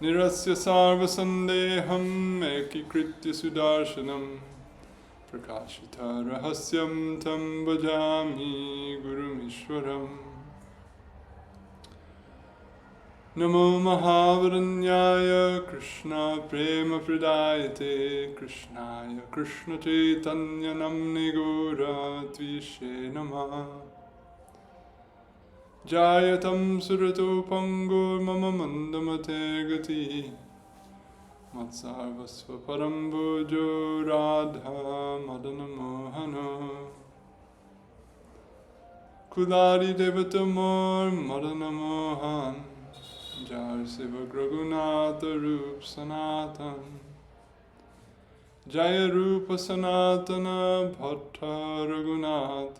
Nirasya sarvasandeham ekikritya sudarshanam prakashita rahasyam tam bhajami gurumishwaram. Namo Mahavaranyaya Krishna Prema Pradayate Krishnaya Krishna Chaitanya Namne Gora Tvishe Namah Jayatam Surato Pango Mama Mandamate Gati Matsarvasva Parambojo Radha Madana Mohana Kulari Devatamor Madana Mohan Jai Siva Raghunatha Rup Sanatan Jaya Rupa Sanatana Bhatta Raghunath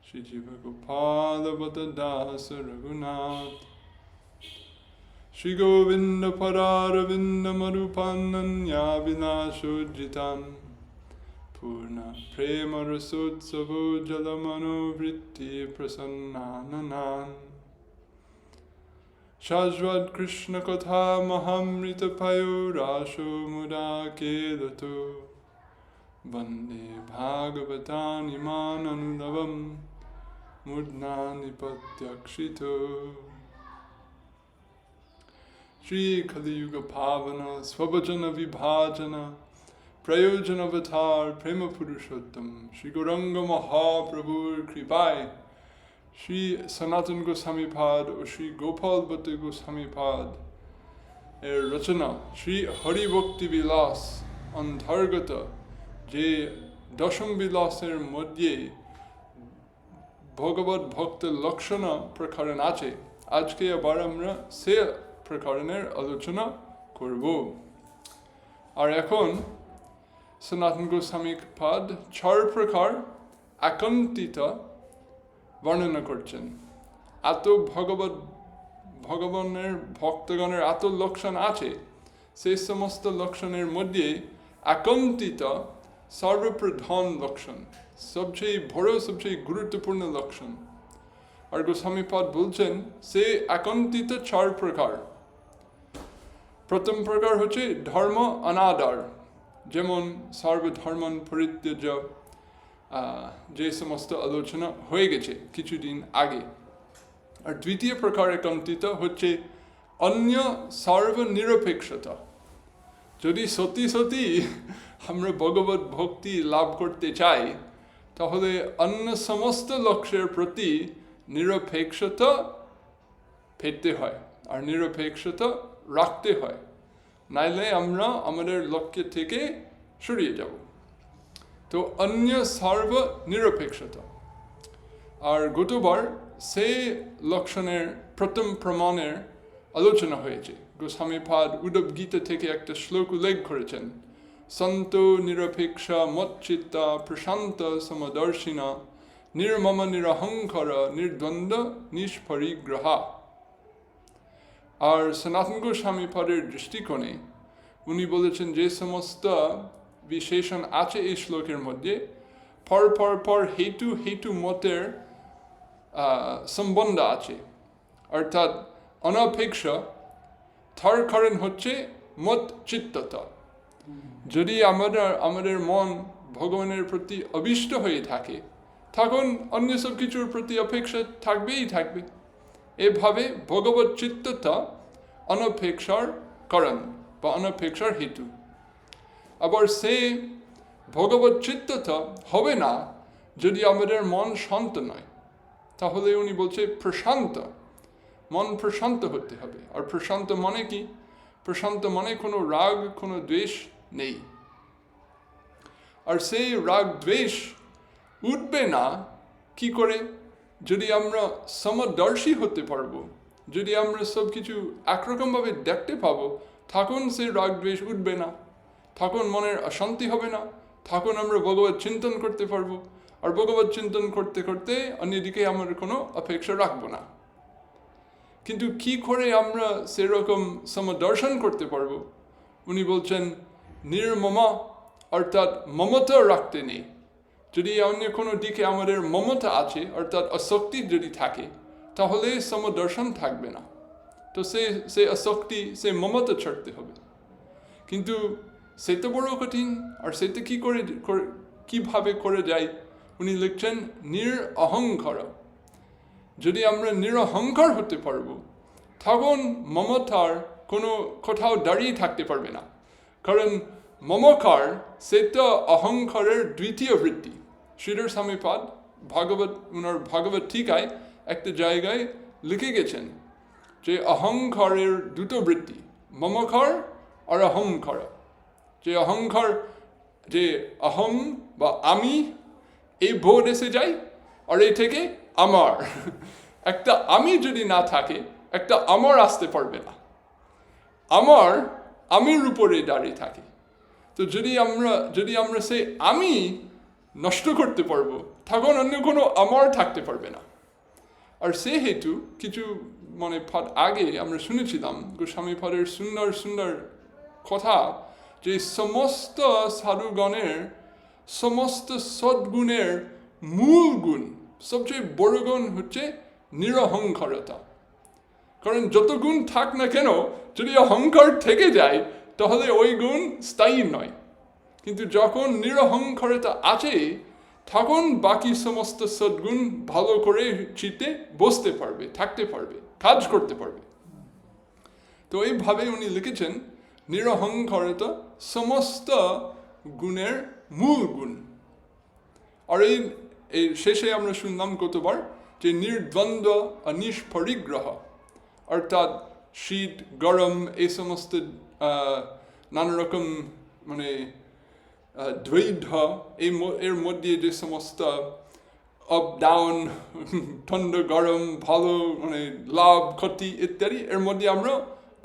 Shri Jiva Gopala Bhatta Dasa Raghunath Shri Govinda Pararavinda Marupananya Vinashojitan Purna Prema Rasotsavo Jalamano Vritti Prasannananan Shajvad Krishna Katha Mahamrita Payo Rasho Muda Kedato Vande Bhagavatam Iman Anudavam Mudnani Patyakshito Shri Kali Yuga Pavana Svabhajana Vibhajana Prayojana Avatar Prema Purushottam Shri Gauranga Mahaprabhur Kripai Shri Sanatan Goswami Pad ও Shri Gopal Bhatta Goswami Pad এর রচনা শ্রী হরিভক্তি বিলাস অন্তর্গত যে দশম বিলাসের মধ্যে ভগবত ভক্ত লক্ষণ প্রকরণ আছে আজকে আবার আমরা সে প্রকরণের আলোচনা করব আর এখন সনাতন গোস্বামী পাদ 6 প্রকার আকন্তিত বর্ণনা করছেন এত ভগবানের ভক্তগণের এত লক্ষণ আছে সেই সমস্ত লক্ষণের মধ্যে আকন্তিত সর্বপ্রধান লক্ষণ সবচেয়ে বড় সবচেয়ে গুরুত্বপূর্ণ লক্ষণ আর গোস্বামীপাদ বলছেন সে আকন্তিত 4 প্রকার প্রথম প্রকার হচ্ছে ধর্ম অনাদার যেমন সর্বধর্মন পরিত্যাজ্য যে সমস্ত আলোচনা হয়ে গেছে কিছুদিন আগে আর দ্বিতীয় প্রকার একন্তিত হচ্ছে অন্য সর্বনিরপেক্ষতা যদি সত্যি সত্যি আমরা ভগবত ভক্তি লাভ করতে চাই তাহলে অন্য সমস্ত লক্ষ্যের প্রতি নিরপেক্ষতা পেতে হয় আর নিরপেক্ষতা রাখতে হয় নাইলে আমরা আমাদের লক্ষ্য থেকে সরিয়ে যাব তো অন্য সর্বনিরপেক্ষতা আর গতবার সেই লক্ষণের প্রথম প্রমাণের আলোচনা হয়েছে গোস্বামীপাদ উদ্ধব গীতা থেকে একটা শ্লোক উল্লেখ করেছেন সন্ত নিরপেক্ষ মচ্চিত্তা প্রশান্ত সমদর্শিনা নির্মম নিরহংকার নির্দ্বন্দ্ব নিষ্পরিগ্রহা আর সনাতন গোস্বামীপাদের দৃষ্টিকোণে উনি বলেছেন যে সমস্ত বিশেষণ আছে এই শ্লোকের মধ্যে পর হেতু মতের সম্বন্ধ আছে অর্থাৎ অনপেক্ষ তার কারণ হচ্ছে মত চিত্ততা যদি আমাদের মন ভগবানের প্রতি অবিষ্ট হয়ে থাকে তখন অন্য সব কিছুর প্রতি অপেক্ষা থাকবে এভাবে ভগবত চিত্ততা অনপেক্ষার কারণ বা অনপেক্ষার হেতু আবার সে ভগবত চিত্ততা হবে না যদি আমাদের মন শান্ত নয় তাহলে উনি বলছে প্রশান্ত মন প্রশান্ত হতে হবে আর প্রশান্ত মনে কি প্রশান্ত মনে কোনো রাগ কোনো দ্বেষ নেই আর সেই রাগ দ্বেষ উঠবে না কি করে যদি আমরা সমদর্শী হতে পারবো যদি আমরা সব কিছু একরকমভাবে দেখতে পাবো তখন সেই রাগ দ্বেষ উঠবে না তখন মনের অশান্তি হবে না তখন আমরা ভগবত চিন্তন করতে পারবো আর ভগবত চিন্তন করতে করতে অন্যদিকে আমার কোনো অপেক্ষা রাখবো না কিন্তু কি করে আমরা সেরকম সমদর্শন করতে পারবো উনি বলছেন নির্মমা অর্থাৎ মমতা রাখতে নেই যদি অন্য কোনো দিকে আমাদের মমতা আছে অর্থাৎ আসক্তি যদি থাকে তাহলে সমদর্শন থাকবে না তো তো সে আসক্তি, সে মমতা ছাড়তে হবে। কিন্তু সে তো বড় কঠিন, আর সেটা কিভাবে করে যায়? উনি লিখছেন নিরঅহংকার। যদি আমরা নিরহংকার হতে পারবো, তখন মমতার কোথাও দাঁড়িয়ে থাকতে পারবে না। কারণ মমকার সেটা অহংকারের দ্বিতীয় বৃত্তি। শ্রীধর স্বামীপাদ ওনার ভাগবত টিকায় একটা জায়গায় লিখে গেছেন যে অহংকারের দুটো বৃত্তি, মমকার আর অহংকার। যে অহংকার, যে অহম বা আমি, এই বোধ এসে যায়, আর এই থেকে আমার। একটা আমি যদি না থাকে, একটা আমার আসতে পারবে না। আমির উপরে দাঁড়িয়ে থাকে। তো যদি আমরা সেই আমি নষ্ট করতে পারবো, তখন অন্য কোনো আমার থাকতে পারবে না। আর সেহেতু কিছু পাঠ আগে আমরা শুনেছিলাম গোস্বামীপাদের সুন্দর সুন্দর কথা, যে সমস্ত সাধুগণের সমস্ত সদ্গুণের মূল গুণ, সবচেয়ে বড় গুণ হচ্ছে নিরহংকারতা। কারণ যত গুণ থাক না কেন, যদি অহংকার থেকে যায়, তাহলে ওই গুণ স্থায়ী নয়। কিন্তু যখন নিরহংকারতা আছে, তখন বাকি সমস্ত সদ্গুণ ভালো করে চিত্তে বসতে পারবে, থাকতে পারবে, কাজ করতে পারবে। তো এইভাবে উনি লিখেছেন নিরহংকারতা সমস্ত গুণের মূল গুণ। আর এই শেষে আমরা শুনলাম কতবার যে নির্দ্বন্দ্ব অনিষ্পরিগ্রহ, অর্থাৎ শীত গরম এই সমস্ত নানা রকম দ্বৈধ, এর মধ্যে যে সমস্ত আপ ডাউন, ঠান্ডা গরম, ভালো, লাভ ক্ষতি ইত্যাদি, এর মধ্যে আমরা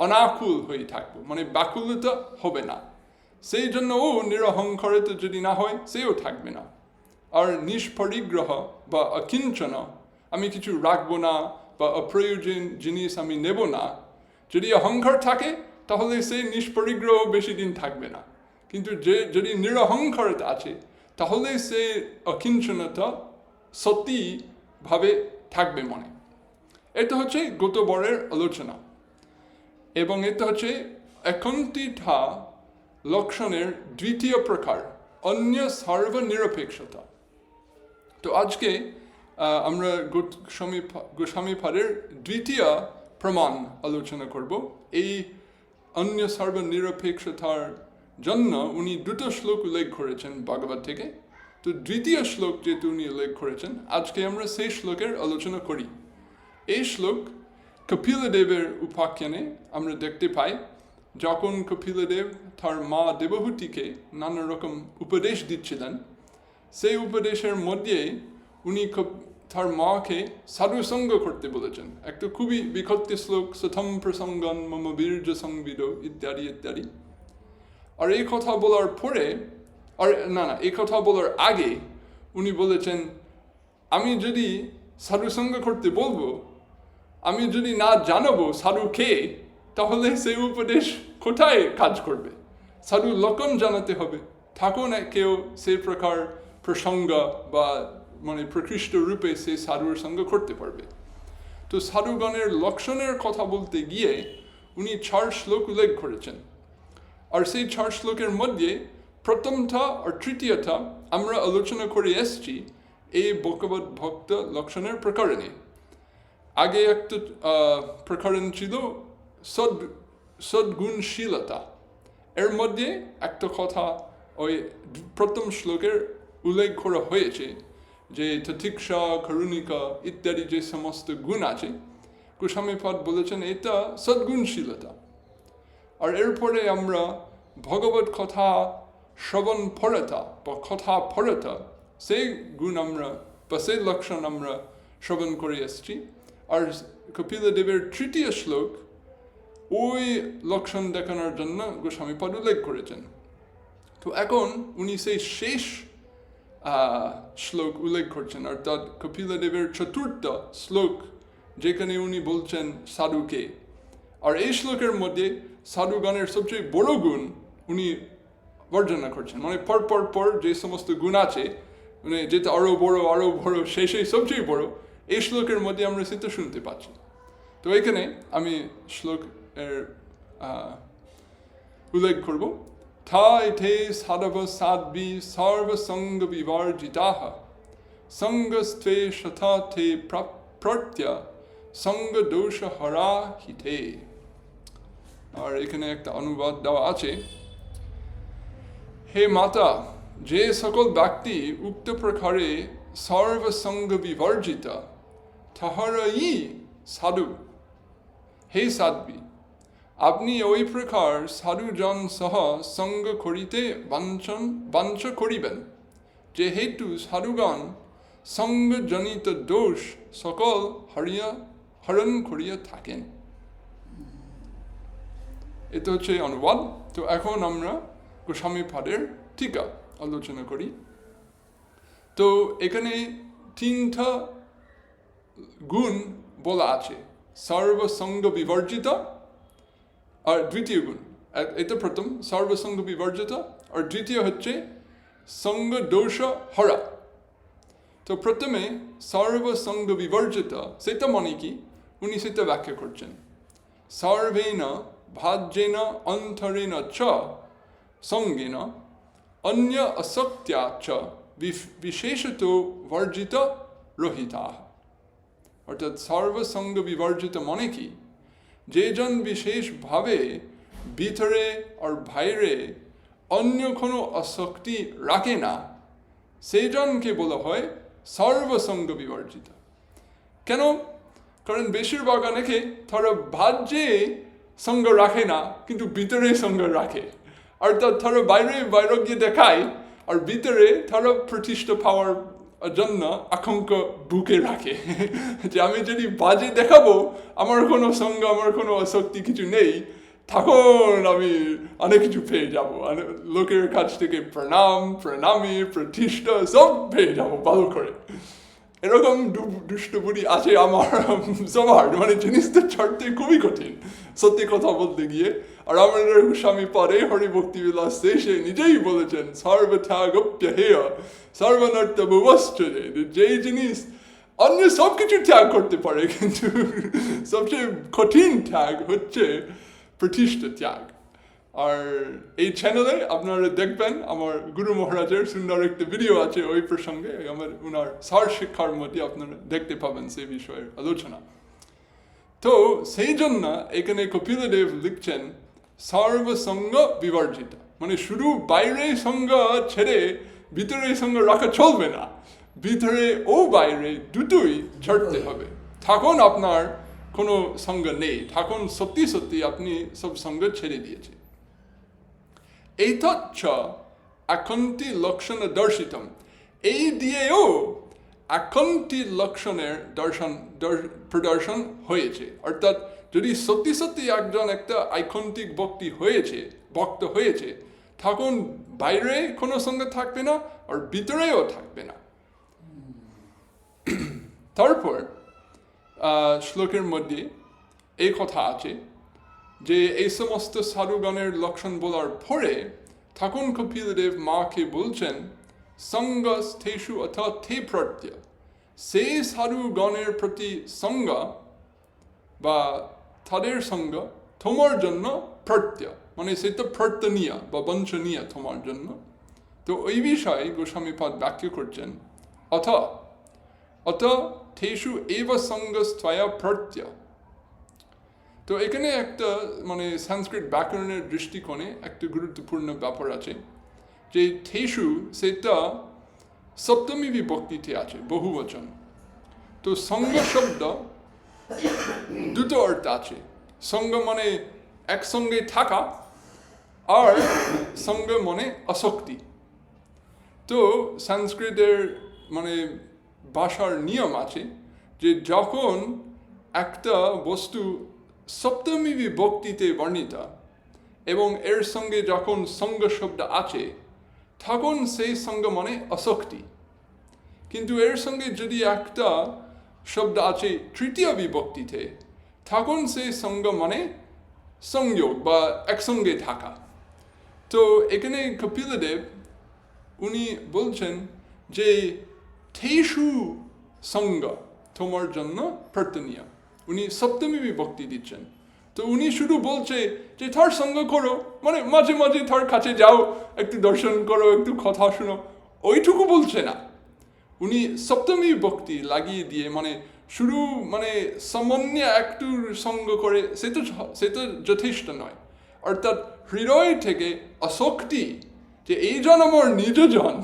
অনাকুল হয়ে থাকবো, ব্যাকুলতা হবে না। সেই জন্য নিরহংকারিত যদি না হয়, সেও থাকবে না। আর নিষ্পরিগ্রহ বা অকিঞ্চন, আমি কিছু রাখবো না বা অপ্রয়োজন জিনিস আমি নেব না, যদি অহংকার থাকে, তাহলে সেই নিষ্পরিগ্রহ বেশি দিন থাকবে না। কিন্তু যদি নিরহংকারতা আছে, তাহলে সে অকিঞ্চনতা সত্যিভাবে থাকবে মনে। এটা হচ্ছে গতবারের আলোচনা, এবং এটা হচ্ছে একন্তিঠা লক্ষণের দ্বিতীয় প্রকার, অন্য সর্বনিরপেক্ষতা। তো আজকে আমরা গোস্বামীপাদের দ্বিতীয় প্রমাণ আলোচনা করব। এই অন্য সর্বনিরপেক্ষতার জন্য উনি দুটো শ্লোক উল্লেখ করেছেন ভাগবত থেকে। তো দ্বিতীয় শ্লোক যেহেতু উনি উল্লেখ করেছেন, আজকে আমরা সেই শ্লোকের আলোচনা করি। এই শ্লোক কপিলদেবের উপাখ্যানে আমরা দেখতে পাই, যখন কপিলদেব তার মা দেবহূতিকে নানা রকম উপদেশ দিচ্ছিলেন, সেই উপদেশের মধ্যে উনি তার মাকে সাধুসঙ্গ করতে বলেছেন। একটা খুবই বিখ্যাত শ্লোক, সথম প্রসঙ্গন মম বীর্য সংবিদ ইত্যাদি ইত্যাদি। আর এই কথা বলার পরে, এই কথা বলার আগে উনি বলেছেন, আমি যদি সাধুসঙ্গ করতে বলবো, আমি যদি না জানাবো সাধু কে, তাহলে সেই উপদেশ কোথায় কাজ করবে? সাধু লক্ষণ জানাতে হবে, তখন কেউ সেই প্রকার প্রসঙ্গ বা প্রকৃষ্ট রূপে সেই সাধুর সঙ্গ করতে পারবে। তো সাধুগণের লক্ষণের কথা বলতে গিয়ে উনি 4 শ্লোক উল্লেখ করেছেন। আর সেই 4 শ্লোকের মধ্যে প্রথমটা আর তৃতীয়টা আমরা আলোচনা করে এসছি এই ভগবত ভক্ত লক্ষণের প্রকরণে। আগে একটা প্রকরণ ছিল সদ্গুণশীলতা। এর মধ্যে একটা কথা ওই প্রথম শ্লোকের উল্লেখ করা হয়েছে, যে তিতিক্ষা, কারুণিকা ইত্যাদি যে সমস্ত গুণ আছে, গোস্বামীপাদ বলেছেন এটা সদ্গুণশীলতা। আর এরপরে আমরা ভগবত কথা শ্রবণ পরতা বা কথা পরতা, সেই গুণ আমরা বা সেই লক্ষণ আমরা শ্রবণ করে এসছি। আর কপিলদেবের তৃতীয় শ্লোক ওই লক্ষণ দেখানোর জন্য গোস্বামীপাদ উল্লেখ করেছেন। তো এখন উনি সেই শেষ শ্লোক উল্লেখ করছেন, অর্থাৎ কপিলদেবের চতুর্থ শ্লোক, যেখানে উনি বলছেন সাধুকে। আর এই শ্লোকের মধ্যে সাধুগণের সবচেয়ে বড় গুণ উনি বর্ণনা করছেন, পর যে সমস্ত গুণ আছে, যেটা আরো বড় শেষে সবচেয়ে বড়, এই শ্লোকের মধ্যে আমরা সেটা শুনতে পাচ্ছি। তো এখানে আমি শ্লোক এর উল্লেখ করব। থা ইথে সাধব সাধ্বী সর্বসঙ্গ বিবর্জিতাঃ সঙ্গস্ত্বে শথা তে প্রত্য সঙ্গ দোষ হরা হিতে। আর এখানে একটা অনুবাদ দেওয়া আছে, হে মাতা, যে সকল ব্যক্তি উক্ত প্রকারে সর্বসঙ্গ বিবর্জিত তাহারাই সাধু। হে সাধ্বী, আপনি ওই প্রকার সাধুজন সহ সঙ্গ করিতে বাঞ্ছ করিবেন, যেহেতু সাধুগণ সঙ্গজনিত দোষ সকল হরণ করিয়া থাকেন। এটা হচ্ছে অনুবাদ। তো এখন আমরা গোস্বামীপাদের টিকা আলোচনা করি। তো এখানে তিনটা গুণ বলা আছে, সর্বসঙ্গ বিবর্জিত, আর দ্বিতীয় গুণ, এটা প্রথম সর্বসঙ্গ বিবর্জিত, আর দ্বিতীয় হচ্ছে সঙ্গ দোষ হরা। তো প্রথমে সর্বসঙ্গ বিবর্জিত, সেটা মানে কি উনি সেটা ব্যাখ্যা করছেন। সর্বেন ভাজ্যেন অন্তরেণ চ সঙ্গেন অন্য আসক্ত্যা চ বিশেষত বর্জিত রহিতা। অর্থাৎ সর্বসঙ্গ বিবর্জিত মানে কি, যেজন বিশেষভাবে ভিতরে আর বাইরে অন্য কোনো আসক্তি রাখে না, সেইজনকে বলা হয় সর্বসঙ্গ বিবর্জিত। কেন? কারণ বেশিরভাগ অনেকে তারা ভাজ্যে সঙ্গ রাখে না, কিন্তু ভিতরে সঙ্গ রাখে। অর্থাৎ তারা বাইরে বৈরাগ্য দেখায়, আর ভিতরে তারা প্রতিষ্ঠা পাওয়ার জন্য আকাঙ্ক্ষা বুকে রাখে যে আমি যদি বাজে দেখাবো, আমার কোনো সঙ্গ, আমার কোনো আসক্তি কিছু নেই, তখন আমি অনেক কিছু পেয়ে যাব, লোকের কাছ থেকে প্রণামী, প্রতিষ্ঠা সব পেয়ে যাব ভালো করে। এরকম দুষ্ট বুড়ি আছে আমার সবার, মানে জিনিসটা ছাড়তে খুবই কঠিন সত্যি কথা বলতে গিয়ে। আর আমাদের স্বামী পরে হরিভক্তি বিলাস শেষে নিজেই বলেছেন, সর্বত্যাগপ্যহেয় সর্বনর্থ ভুবশ্চরে, যে জিনিস অন্য সব কিছু ত্যাগ করতে পারে, কিন্তু সবচেয়ে কঠিন ত্যাগ হচ্ছে প্রতিষ্ঠা ত্যাগ। আর এই চ্যানেলে আপনারা দেখবেন আমার গুরু মহারাজের সুন্দর একটা ভিডিও আছে ওই প্রসঙ্গে, ওনার সার শিক্ষার মধ্যে আপনারা দেখতে পাবেন সেই বিষয়ের আলোচনা। তো সেই জন্য এখানে কপিলদেব লিখছেন সর্বসঙ্গ বিবর্জিত, মানে শুধু বাইরে সঙ্গ ছেড়ে ভিতরে সঙ্গ রাখা চলবে না, ভিতরে ও বাইরে দুটোই ছাড়তে হবে। তখন আপনার কোনো সঙ্গ নেই, তখন সত্যি সত্যি আপনি সব সঙ্গ ছেড়ে দিয়েছেন। এইতচ্চ আকন্তি লক্ষণ দর্শিতম, এই দিয়েও আকন্তি লক্ষণের প্রদর্শন হয়েছে। অর্থাৎ যদি সত্যি সত্যি একজন একটা আইকন্তিক ভক্ত হয়েছে, তখন বাইরে কোনো সঙ্গে থাকবে না, আর ভিতরেও থাকবে না। তারপর শ্লোকের মধ্যে এই কথা আছে যে এই সমস্ত সাধুগণের লক্ষণ বলার পরে তখন কপিলদেব মাকে বলছেন, সঙ্গ স্থেষু অথবা থে প্রত্য, সেই সাধুগণের প্রতি সঙ্গ বা তাদের সঙ্গ তোমার জন্য প্রত্য, মানে সেটা প্রার্থনীয় বা বঞ্চনীয় তোমার জন্য। তো ওই বিষয়ে গোস্বামীপাদ ব্যাখ্যা করছেন, অথ থেষু এব সঙ্গস্ত্বয়া প্রত্য। তো এখানে একটা মানে সংস্কৃত ব্যাকরণের দৃষ্টিকোণে একটা গুরুত্বপূর্ণ ব্যাপার আছে, যে থেষু সেটা সপ্তমী বিভক্তিতে আছে, বহুবচন। তো সঙ্গ শব্দ দুটো অর্থ আছে, সঙ্গ মানে একসঙ্গে থাকা, আর সঙ্গ মানে আসক্তি। তো সংস্কৃতের মানে ভাষার নিয়ম আছে যে যখন একটা বস্তু সপ্তমী বিভক্তিতে বর্ণিত এবং এর সঙ্গে যখন সঙ্গ শব্দ আছে, তখন সেই সঙ্গ মানে আসক্তি। কিন্তু এর সঙ্গে যদি একটা শব্দ আছে তৃতীয় বিভক্তিতে, তখন সেই সঙ্গ মানে সংযোগ বা একসঙ্গে থাকা। তো এখানে কপিলদেব উনি বলছেন যে থেষু সঙ্গ তোমার জন্য প্রার্থনীয়, উনি সপ্তমী বিভক্তি দিচ্ছেন। তো উনি শুধু বলছে যে তার সঙ্গ করো, মানে মাঝে মাঝে তার কাছে যাও, একটু দর্শন করো, একটু কথা শোনো, ওইটুকু বলছে না। উনি সপ্তমী বিভক্তি লাগিয়ে দিয়ে মানে শুরু মানে সামান্য একটু সঙ্গ করে সে তো যথেষ্ট নয়। অর্থাৎ হৃদয় থেকে আসক্তি, যে এইজন আমার নিজজন,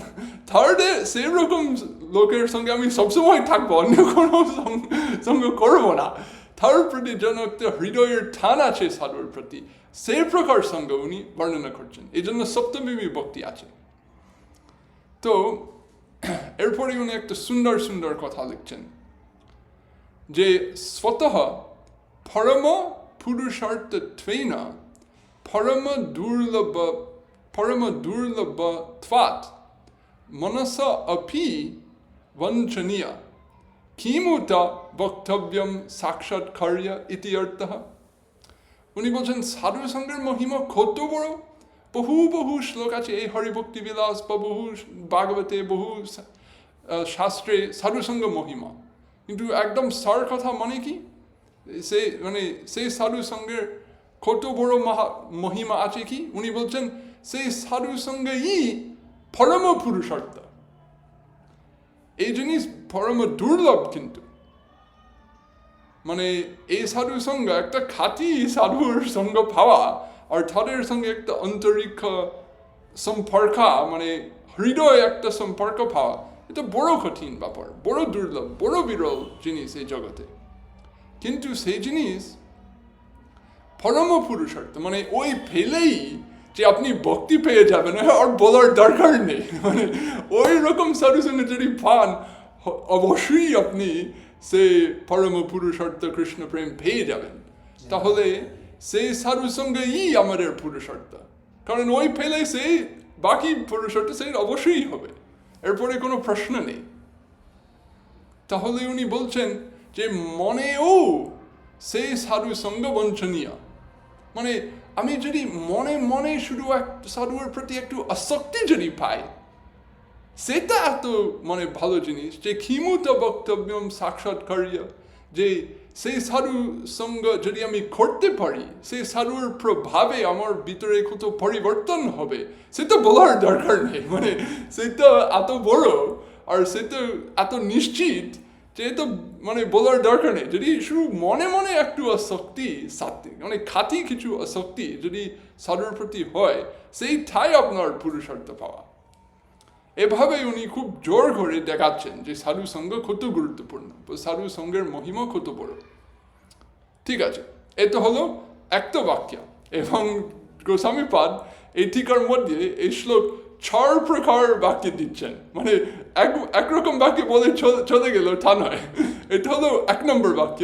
থার্ডে সেরকম লোকের সঙ্গে আমি সবসময় থাকবো, অন্য কোনো সঙ্গ করবো না, তার প্রতি যেন একটা হৃদয়ের টান আছে সাধুর প্রতি, সেই প্রকার সঙ্গ উনি বর্ণনা করছেন। এই জন্য সপ্তমী বিভক্তি আছে। তো এরপরে উনি একটা সুন্দর সুন্দর কথা লিখছেন যে স্বতঃ পরম পুরুষার্থত্বেন পরম দুর্লভত্বাৎ মনস অপি বঞ্চনীয় কিমুত বক্তব্যম সাক্ষাৎকার্য ইতি অর্থঃ। উনি বলছেন সাধু সঙ্গের মহিমা কত বড়। বহু বহু শ্লোক আছে এই হরিভক্তি বিলাস বা বহু ভাগবতে, বহু শাস্ত্রে সাধুসঙ্গ মহিমা, কিন্তু একদম সার কথা মানে কি, সেই সাধুসঙ্গের কত বড় মহিমা আছে কি, উনি বলছেন সেই সাধুসঙ্গই পরম পুরুষার্থ। এই জিনিস পরম দুর্লভ, কিন্তু মানে এই সাধুসঙ্গ একটা খাঁটি সাধুর সঙ্গ পাওয়া আর তাদের সঙ্গে একটা আন্তরিক সম্পর্ক, মানে হৃদয় একটা সম্পর্ক পাওয়া, এটা বড় কঠিন ব্যাপার, বড় দুর্লভ, বড় বিরল জিনিস এই জগতে। কিন্তু সেই জিনিস পরম পুরুষার্থ, মানে ওই ফেলেই যে আপনি ভক্তি পেয়ে যাবেন আর বলার দরকার নেই। মানে ওই রকম সাধুসঙ্গ যদি পান, অবশ্যই আপনি সেই পরম পুরুষার্থ কৃষ্ণ প্রেম পেয়ে যাবেন। তাহলে সেই সাধুসঙ্গই আমাদের পুরুষার্থ, কারণ ওই ফেলে সেই বাকি পুরুষার্থ সেই অবশ্যই হবে, এরপরে কোনো প্রশ্ন নেই। তাহলে উনি বলছেন যে মনেও সেই সাধুসঙ্গ বঞ্চনীয়, মানে আমি যদি মনে মনে শুধু সাধুর প্রতি একটু আসক্তি যদি পাই, সেটা এত মানে ভালো জিনিস যে খিমুত বক্তব্যম সাক্ষাৎকার্য, যে সেই সাধু সঙ্গ যদি আমি করতে পারি, সেই সাধুর প্রভাবে আমার ভিতরে কত পরিবর্তন হবে সেটা বলার দরকার নেই। মানে সেটা এত বড় আর সেটা এত নিশ্চিত যে তো মানে বলার দরকার নেই। যদি শুধু মনে মনে একটু আসক্তি, মানে খাঁটি কিছু আসক্তি যদি সাধুর প্রতি হয়, সেইটাই আপনার পুরুষার্থ পাওয়া। এভাবে উনি খুব জোর করে দেখাচ্ছেন যে সাধু সঙ্গ কত গুরুত্বপূর্ণ, সাধু সঙ্গের মহিমা কত বড়। ঠিক আছে, এটা হলো একটা বাক্য। এবং গোস্বামীপাদ এই টিকার মধ্যে এই শ্লোক 6 প্রকার বাক্য দিচ্ছেন, মানে একরকম বাক্য বলে চলে গেল তা নয়। এটা হলো 1 নম্বর বাক্য,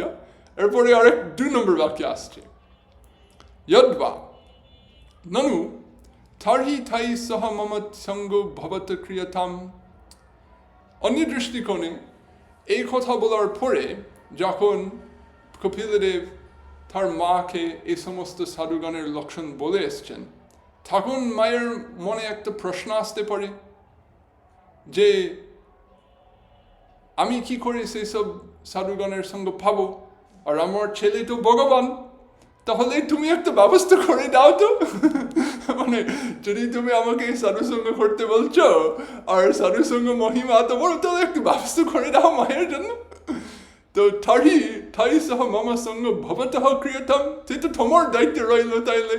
এরপরে আরেক 2 নম্বর বাক্য আসছে। যদ্বা ননু থার্হি থাই সহ মম সঙ্গ ভবত ক্রিয়তাম। অন্য দৃষ্টিকোণে এই কথা বলার পরে যখন কপিলদেব তার মাকে এই সমস্ত সাধুগণের লক্ষণ বলে এসছেন, তখন মায়ের মনে একটা প্রশ্ন আসতে পারে যে আমি কি করে সেই সব সাধুগণের সঙ্গ পাবো, আর আমার ছেলে তো ভগবান, তাহলে তুমি একটা ব্যবস্থা করে দাও তো। মানে যদি তুমি আমাকে সাধুসঙ্গ করতে বলছো আর সাধুসঙ্গ মহিমা এত বড়, তাহলে একটু ব্যবস্থা করে দাও মায়ের জন্য। তো ঠাই সহ মম সঙ্গ ভবতঃ ক্রিয়তাম, সেটা তোমার দায়িত্ব রইল, তাইলে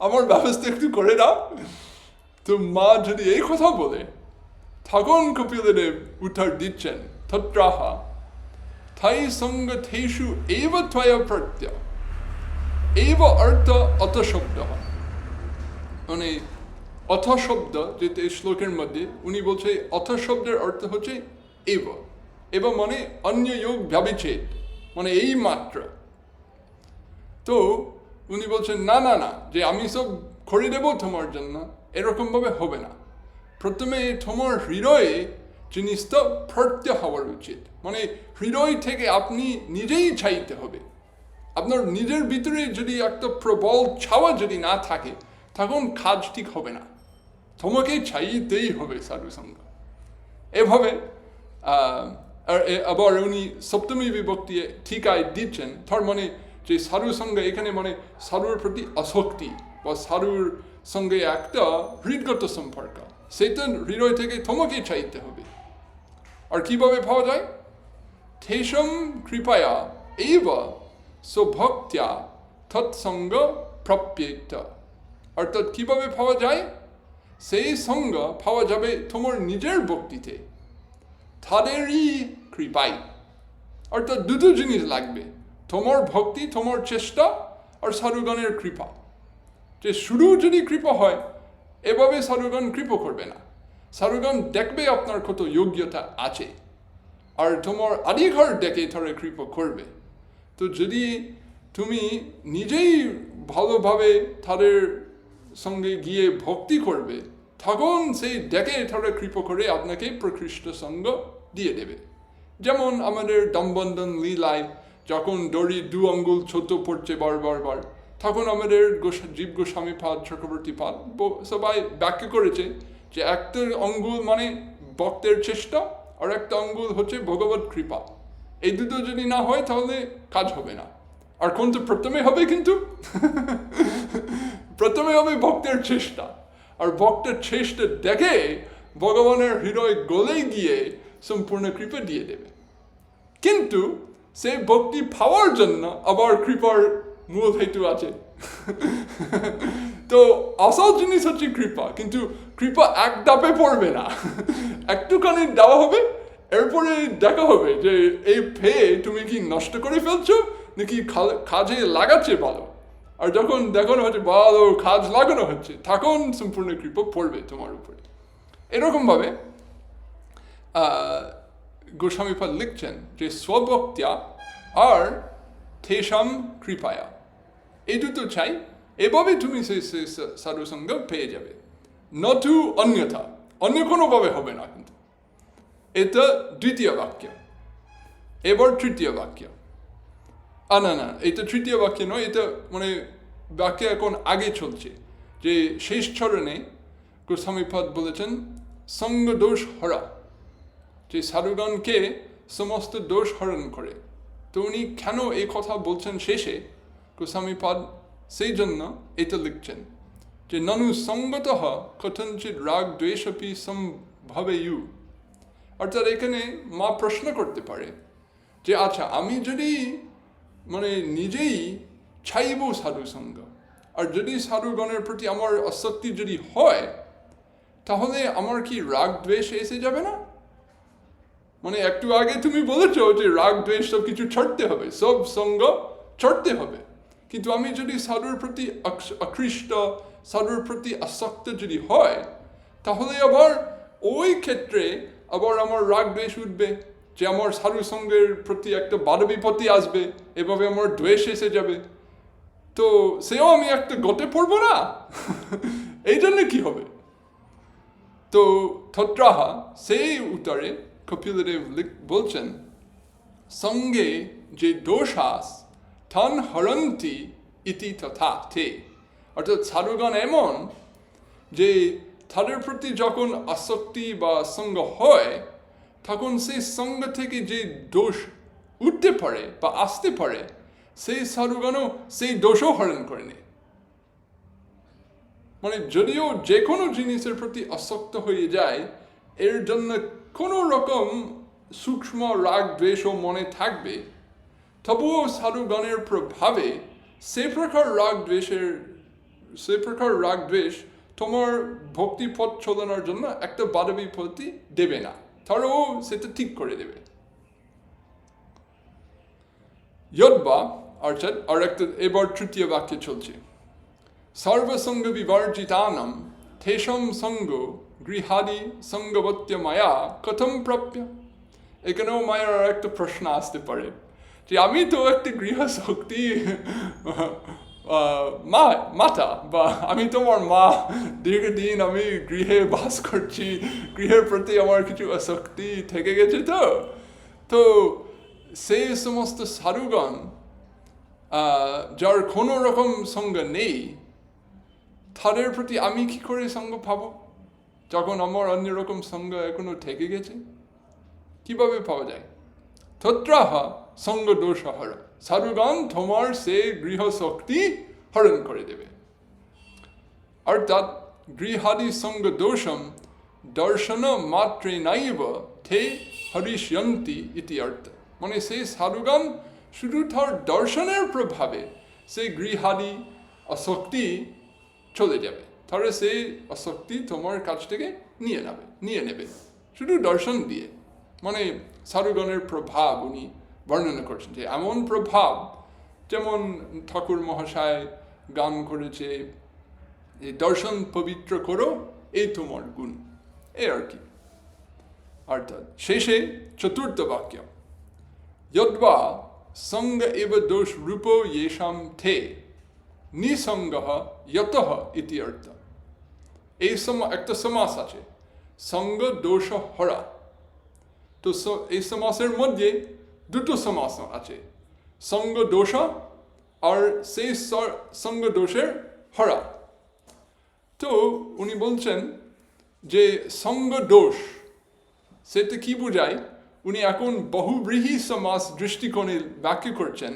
আমার ব্যবস্থা একটু করে দাও। তো মা যদি এই কথা বলে, তখন কপিলদেব উত্তর দিচ্ছেন তত্রাহা থাই সঙ্গ থেষু এব ত্বয়া প্রত্যয় এব অর্থ অথ শব্দ। মানে অথ শব্দ যেটা এই শ্লোকের মধ্যে উনি বলছে, অথ শব্দের অর্থ হচ্ছে এব, এব মানে অন্য যোগ ব্যবিচ্ছেদ, মানে এই মাত্র। তো উনি বলছেন না না না, যে আমি সব করে দেবো তোমার জন্য, এরকমভাবে হবে না। প্রথমে তোমার হৃদয়ে জিনিসটা প্রত্যয় হওয়ার উচিত, মানে হৃদয় থেকে আপনি নিজেই চাইতে হবে। আপনার নিজের ভিতরে যদি একটা প্রবল ছাওয়া যদি না থাকে, তখন কাজ ঠিক হবে না, তোমাকে চাইতেই হবে সাধুসঙ্গ। এভাবে আর আবার উনি সপ্তমী বিভক্তি ঠিকায় দিচ্ছেন, তার মানে যে সাধু সঙ্গে এখানে মানে সাধুর প্রতি আসক্তি বা সাধুর সঙ্গে একটা হৃদগত সম্পর্ক, সেটা হৃদয় থেকে তোমাকে চাইতে হবে। আর কিভাবে পাওয়া যায়? তেষম কৃপয়া এব স্বভক্ত্যা তৎসঙ্গ প্রাপ্যেত। অর্থাৎ কিভাবে পাওয়া যায়? সেই সঙ্গ পাওয়া যাবে তোমার নিজের ভক্তিতে, তাদেরই কৃপায়। অর্থাৎ দুটো জিনিস লাগবে, তোমার ভক্তি, তোমার চেষ্টা, আর সাধুগণের কৃপা। যে শুরু যদি কৃপা হয়, এভাবে সাধুগণ কৃপা করবে না। সাধুগণ দেখবে আপনার কত যোগ্যতা আছে, আর তোমার আদিঘর দেখে তারা কৃপা করবে। তো যদি তুমি নিজেই ভালোভাবে তাদের সঙ্গে গিয়ে ভক্তি করবে, তখন সেই দেখে তারা কৃপা করে আপনাকে প্রকৃষ্ট সঙ্গ দিয়ে দেবে। যেমন আমাদের দমবন্ধন লীলায় যখন দড়ি 2 আঙ্গুল ছোট পড়ছে বার, তখন আমাদের জীব গোস্বামী পাদ, চক্রবর্তী পাদ সবাই ব্যাখ্যা করেছে যে একটা আঙ্গুল মানে ভক্তের চেষ্টা, আর একটা আঙ্গুল হচ্ছে ভগবত কৃপা। এই দুটো যদি না হয় তাহলে কাজ হবে না। আর কোনটা প্রথমে হবে? কিন্তু প্রথমে হবে ভক্তের চেষ্টা, আর ভক্তের চেষ্টা দেখে ভগবানের হৃদয় গলে গিয়ে সম্পূর্ণ কৃপা দিয়ে দেবে। কিন্তু সেই ভক্তি পাওয়ার জন্য আবার কৃপার মূল হেতু আছে। তো আসল জিনিস হচ্ছে কৃপা, কিন্তু কৃপা এক ধাপে পড়বে না, একটুখানি দেওয়া হবে, এরপরে দেখা হবে যে এই পেয়ে তুমি কি নষ্ট করে ফেলছো নাকি কাজে লাগাচ্ছে ভালো। আর যখন দেখানো হচ্ছে ভালো কাজ লাগানো হচ্ছে, তখন সম্পূর্ণ কৃপা পড়বে তোমার উপরে। এরকমভাবে গোস্বামীপাদ লিখছেন যে স্বভক্ত্যা আর তেষাম কৃপায়া, এই দুটো চাই, এভাবে তুমি সেই সাধুসঙ্গ পেয়ে যাবে। নতু অন্যথা, অন্য কোনোভাবে হবে না। কিন্তু এটা দ্বিতীয় বাক্য। এবার তৃতীয় বাক্য। না, এটা তৃতীয় বাক্য নয়, এটা মানে বাক্য এখন আগে চলছে। যে শেষ চরণে গোস্বামীপাদ বলেছেন সঙ্গ দোষ হরা, যে সাধুগণকে সমস্ত দোষ হরণ করে। তো উনি কেন এই কথা বলছেন শেষে? গোস্বামীপাদ সেই জন্য এটা লিখছেন যে ননু সঙ্গতঃ কথঞ্চিৎ রাগ দ্বেষপি সম্ভবেয়ু। অর্থাৎ এখানে মা প্রশ্ন করতে পারে যে আচ্ছা, আমি যদি মানে নিজেই চাইব সাধু সঙ্গ, আর যদি সাধুগণের প্রতি আমার আসক্তি যদি হয়, তাহলে আমার কি রাগ দ্বেষ এসে যাবে না? মানে একটু আগে তুমি বলেছ যে রাগ দ্বেষ সব কিছু ছাড়তে হবে, সব সঙ্গ ছাড়তে হবে। কিন্তু আমি যদি সাধুর প্রতি আকৃষ্ট, সাধুর প্রতি আসক্ত যদি হয়, তাহলে আবার ওই ক্ষেত্রে আবার আমার রাগ দ্বেষ উঠবে, যে আমার সাধু সঙ্গের প্রতি একটা বাধা বিপত্তি আসবে, এভাবে আমার দ্বেষ এসে যাবে। তো সেও আমি একটা গতে পড়বো না। এই জন্য কি হবে? তো তত্রাহা সেই উত্তরে কপিলদেব বলছেন সঙ্গে যে দোষাস তন হরন্তি ইতি তথা তে। অর্থাৎ সাধুগণ এমন যে তাদের প্রতি যখন আসক্তি বা সঙ্গ হয়, তখন সেই সঙ্গ থেকে যে দোষ উঠতে পারে বা আসতে পারে, সেই সাধুগণও সেই দোষও হরণ করে নেয়। মানে যদিও যে কোনো জিনিসের প্রতি আসক্ত হয়ে যায়, এর জন্য কোনো রকম সূক্ষ্ম রাগ দ্বেষও মনে থাকবে, তবুও সাধুগণের প্রভাবে সে প্রকার রাগ দ্বেষ তোমার ভক্তিপথ চলানোর জন্য একটা বাধা বিপত্তি দেবে না, তারাও সেটা ঠিক করে দেবে। যদ্বা অর্থাৎ আর একটা এবার তৃতীয় বাক্যে চলছে সর্বসঙ্গ বিবর্জিতানাম তেষম সঙ্গ গৃহাদি সঙ্গবত্য মায়া কথম প্রাপ্য। এখানেও মায়ের আর একটা প্রশ্ন আসতে পারে যে আমি তো একটা গৃহশক্তি মাতা, বা আমি তোমার মা, দীর্ঘদিন আমি গৃহে বাস করছি, গৃহের প্রতি আমার কিছু আসক্তি থেকে গেছে। তো সেই সমস্ত সাধুগণ যার কোনো রকম সঙ্গ নেই, তাদের প্রতি আমি কি করে সঙ্গ পাবো যখন আমার অন্যরকম সঙ্গ এখনো থেকে গেছে? কিভাবে পাওয়া যায়? তত্রাহ সঙ্গ দোষ হর। সাধুগণ তোমার সে গৃহ শক্তি হরণ করে দেবে। অর্থাৎ গৃহাদি সঙ্গ দোষম দর্শন মাত্রে নাইব তে হরিষ্যন্তি ইতি অর্থ। মানে সেই সাধুগণ শুধু তার দর্শনের প্রভাবে সেই গৃহাদি অশক্তি চলে যাবে, তাহলে সেই অশক্তি তোমার কাছ থেকে নিয়ে নেবে শুধু দর্শন দিয়ে। মানে সাধুগণের প্রভাব উনি বর্ণনা করছেন, যে এমন প্রভাব যেমন ঠাকুর মহাশয় গান করেছে, এই দর্শন পবিত্র করো এই তোমার গুণ, এই আর কি। অর্থাৎ শেষে চতুর্থ বাক্য, যদ্বা সঙ্গ এব দোষ রূপ येषां थे নিসঙ্গ যতঃ ইতি অর্থ। এই একটা সমাস আছে, সঙ্গ দোষ হরা। তো এই সমাসের মধ্যে দুটো সমাস আছে, সঙ্গ দোষ আর সেই সঙ্গ দোষের হরা। তো উনি বলছেন যে সঙ্গ দোষ সেটা কি বোঝায়, উনি এখন বহুব্রীহি সমাস দৃষ্টিকোণে ব্যাখ্যা করছেন,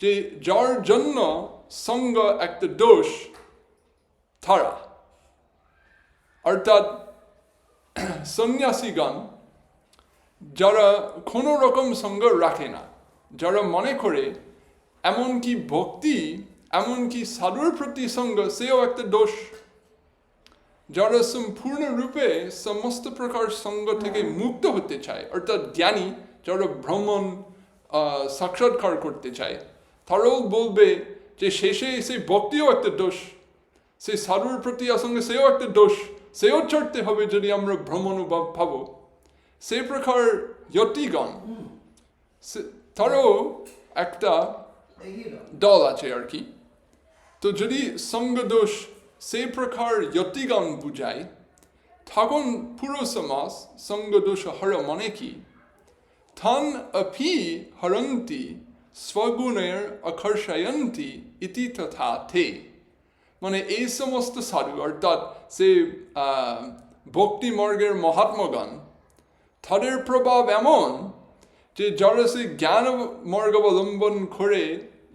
যে যার জন্য সঙ্গ একটা দোষ তারা, অর্থাৎ সন্ন্যাসীগণ যারা কোনো রকম সঙ্গ রাখে না, যারা মনে করে এমনকি ভক্তি, এমনকি সাধুর প্রতি সঙ্গ সেও একটা দোষ, যারা সম্পূর্ণরূপে সমস্ত প্রকার সঙ্গ থেকে মুক্ত হতে চায়, অর্থাৎ জ্ঞানী যারা ভ্রমণ সাক্ষাৎকার করতে চায়, তারাও বলবে যে শেষে সেই ভক্তিও একটা দোষ, সেই সাধুর প্রতি আসঙ্গে সেও একটা দোষ, সেও চড়তে হবে যদি আমরা ভ্রমণ ভাবো। সেই প্রকার যতিগণ তারও একটা দল আছে আর কি। তো যদি সঙ্গ দোষ সেই প্রকার যতিগণ বুঝায়, তখন পুরো সমাস সঙ্গ দোষ হর মানে কি, থান অপি হরন্তি স্বগুণের আকর্ষয়ন্তি ইতি তথা থে। মানে এই সমস্ত সাধু, অর্থাৎ সে ভক্তি মার্গের মহাত্মগণ, তাদের প্রভাব এমন যে যারা সেই জ্ঞান মার্গ অবলম্বন করে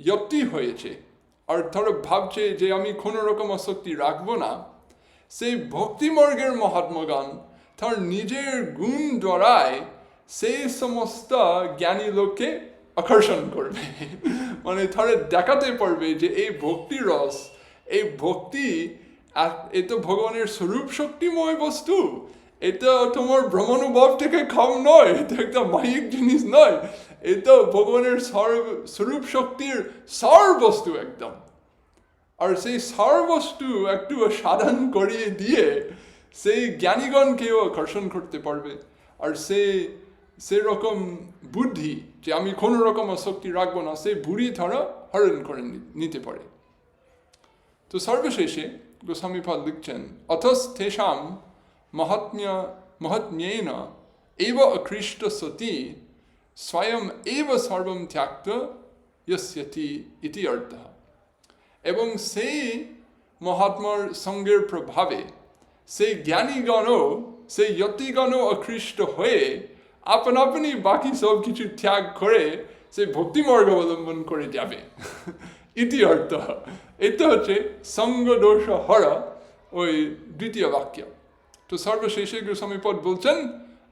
যতি হয়েছে, আর তারা ভাবছে যে আমি কোনো রকম আসক্তি রাখবো না, সেই ভক্তি মার্গের মহাত্মগণ তার নিজের গুণ দ্বারায় সেই সমস্ত জ্ঞানী লোককে আকর্ষণ করবে। মানে তারা দেখাতে পারবে যে এই ভক্তি রস, এই ভক্তি এ তো ভগবানের স্বরূপ শক্তিময় বস্তু, এটা তোমার ভ্রমণভাব থেকে কম নয়, এটা একটা মায়িক জিনিস নয়, এটা ভগবানের স্বরূপ শক্তির সার বস্তু একদম। আর সেই সার বস্তু একটু সাধন করিয়ে দিয়ে সেই জ্ঞানীগণকেও আকর্ষণ করতে পারবে। আর সেরকম বুদ্ধি যে আমি কোনো রকম শক্তি রাখবো না, সেই বুড়ি তারা হরণ করে নিতে পারে। তো সর্বশেষে গোস্বামীপাদ লিখছেন, অথস তেষাম মহাত্ম্যেন এব আকৃষ্ট সতি স্বয়ং এব সর্বম ত্যাক্ত ইয়স্যতি ইতি অর্থঃ। এবং সেই মহাত্মার সঙ্গের প্রভাবে সেই জ্ঞানীগণও, সেই যতিগণও আকৃষ্ট হয়ে আপনি বাকি সব কিছু ত্যাগ করে সেই ভক্তিমার্গ অবলম্বন করে যাবে ইতি অর্থ। এটা হচ্ছে সঙ্গ দোষ হরা, ওই দ্বিতীয় বাক্য। তো সর্বশেষে গোস্বামীপদ বলছেন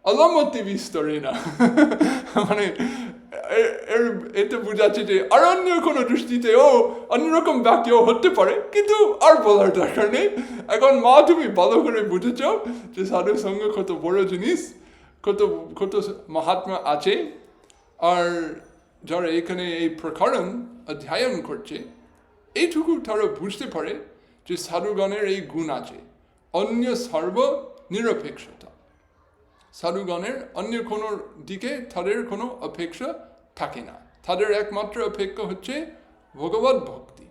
অলমতি বিস্তরে না। মানে এতে বোঝাচ্ছে যে আর অন্য কোনো দৃষ্টিতেও অন্যরকম বাক্য হতে পারে, কিন্তু আর বলার দরকার নেই। এখন মা তুমি ভালো করে বুঝেছ যে সাধু সঙ্গ কত বড় জিনিস, কত মহাত্মা আছে। আর যারা এখানে এই প্রকরণ অধ্যয়ন করছে, এইটুকু তারা বুঝতে পারে যে সাধুগণের এই গুণ আছে, অন্য সর্ব নিরপেক্ষতা। সাধুগণের অন্য কোনো দিকে তাদের কোনো অপেক্ষা থাকে না, তাদের একমাত্র অপেক্ষা হচ্ছে ভগবত ভক্তি।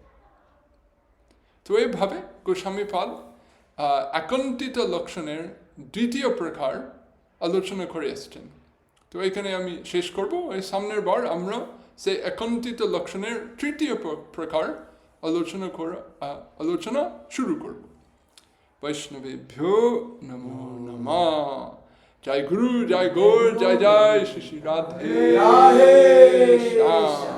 তো এইভাবে গোস্বামীপাদ একন্তিত লক্ষণের দ্বিতীয় প্রকার আলোচনা করে এসছেন। তো এখানে আমি শেষ করব, এই সামনের বার আমরা সেই একন্তিত লক্ষণের তৃতীয় প্রকার আলোচনা শুরু করব। বৈষ্ণবেভ্যো নমো নমঃ। জয় গুরু, জয় গৌর, জয় জয় শ্রী শ্রী রাধে রাধে শ্যাম।